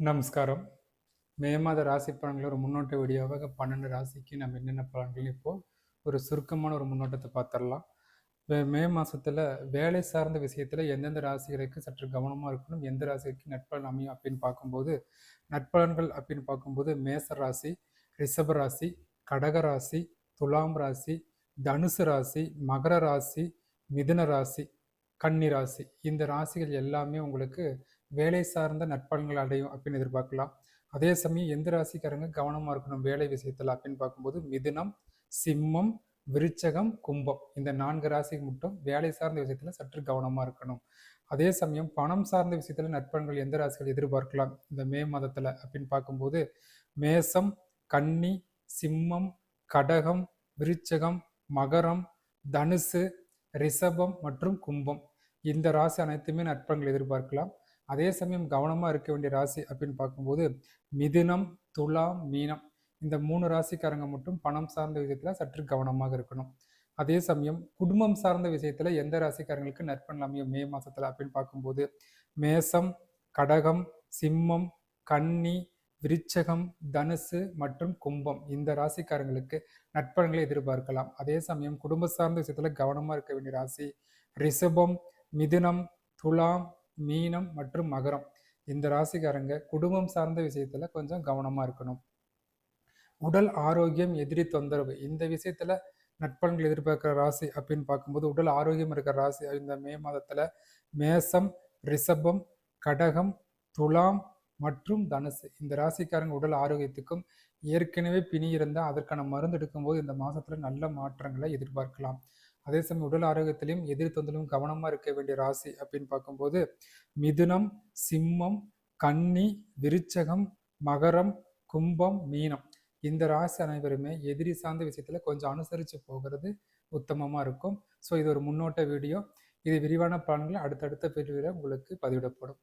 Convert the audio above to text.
நமஸ்காரம். மே மாத ராசி பலன்கள் ஒரு முன்னோட்ட வீடியோவாக 12 ராசிக்கு நம்ம என்னென்ன பலன்கள் இப்போது ஒரு சுருக்கமான ஒரு முன்னோட்டத்தை பார்த்துடலாம். மே மாதத்தில் வேலை சார்ந்த விஷயத்தில் எந்தெந்த ராசிகளுக்கு சற்று கவனமாக இருக்கணும், எந்த ராசிக்கு நட்பலன் அமையும் அப்படின்னு பார்க்கும்போது, நட்பலன்கள் அப்படின்னு பார்க்கும்போது மேச ராசி, ரிஷப ராசி, கடக ராசி, துலாம் ராசி, தனுசு ராசி, மகர ராசி, மிதுன ராசி, கன்னி ராசி, இந்த ராசிகள் எல்லாமே உங்களுக்கு வேலை சார்ந்த நட்பலன்கள் அடையும் அப்படின்னு எதிர்பார்க்கலாம். அதே சமயம் எந்த ராசிக்காரங்க கவனமாக இருக்கணும் வேலை விஷயத்தில் அப்படின்னு பார்க்கும்போது மிதுனம், சிம்மம், விருச்சகம், கும்பம், இந்த 4 ராசிக்கு மட்டும் வேலை சார்ந்த விஷயத்தில் சற்று கவனமாக இருக்கணும். அதே சமயம் பணம் சார்ந்த விஷயத்தில் நட்பலன்கள் எந்த ராசிகள் எதிர்பார்க்கலாம் இந்த மே மாதத்தில் அப்படின்னு பார்க்கும்போது மேசம், கன்னி, சிம்மம், கடகம், விருச்சகம், மகரம், தனுசு, ரிஷபம் மற்றும் கும்பம், இந்த ராசி அனைத்துமே நட்பலன்கள் எதிர்பார்க்கலாம். அதே சமயம் கவனமாக இருக்க வேண்டிய ராசி அப்படின்னு பார்க்கும்போது மிதுனம், துலாம், மீனம், இந்த 3 ராசிக்காரங்க மட்டும் பணம் சார்ந்த விஷயத்தில் சற்று கவனமாக இருக்கணும். அதே சமயம் குடும்பம் சார்ந்த விஷயத்தில் எந்த ராசிக்காரங்களுக்கு நட்பலன் அமையும் மே மாதத்தில் அப்படின்னு பார்க்கும்போது மேசம், கடகம், சிம்மம், கன்னி, விருச்சகம், தனுசு மற்றும் கும்பம், இந்த ராசிக்காரங்களுக்கு நட்பலன்களை எதிர்பார்க்கலாம். அதே சமயம் குடும்ப சார்ந்த விஷயத்தில் கவனமாக இருக்க வேண்டிய ராசி ரிஷபம், மிதுனம், துலாம், மீனம் மற்றும் மகரம், இந்த ராசிக்காரங்க குடும்பம் சார்ந்த விஷயத்துல கொஞ்சம் கவனமா இருக்கணும். உடல் ஆரோக்கியம், எதிரி தொந்தரவு, இந்த விஷயத்துல நட்பலன்கள் எதிர்பார்க்கிற ராசி அப்படின்னு பார்க்கும்போது உடல் ஆரோக்கியம் இருக்கிற ராசி இந்த மே மாதத்துல மேசம், ரிஷபம், கடகம், துலாம் மற்றும் தனுசு, இந்த ராசிக்காரங்க உடல் ஆரோக்கியத்துக்கும் ஏற்கனவே பிணி இருந்தால் அதற்கான மருந்து எடுக்கும்போது இந்த மாதத்துல நல்ல மாற்றங்களை எதிர்பார்க்கலாம். அதே சமயம் உடல் ஆரோக்கியத்திலையும் எதிர் தொந்தரவும் கவனமாக இருக்க வேண்டிய ராசி அப்படின்னு பார்க்கும்போது மிதுனம், சிம்மம், கன்னி, விருச்சகம், மகரம், கும்பம், மீனம், இந்த ராசி அனைவருமே எதிரி சார்ந்த விஷயத்தில் கொஞ்சம் அனுசரித்து போகிறது உத்தமமாக இருக்கும். ஸோ இது ஒரு முன்னோட்ட வீடியோ. இது விரிவான பலன்களை அடுத்தடுத்த பிரிவில் உங்களுக்கு பதிவிடப்படும்.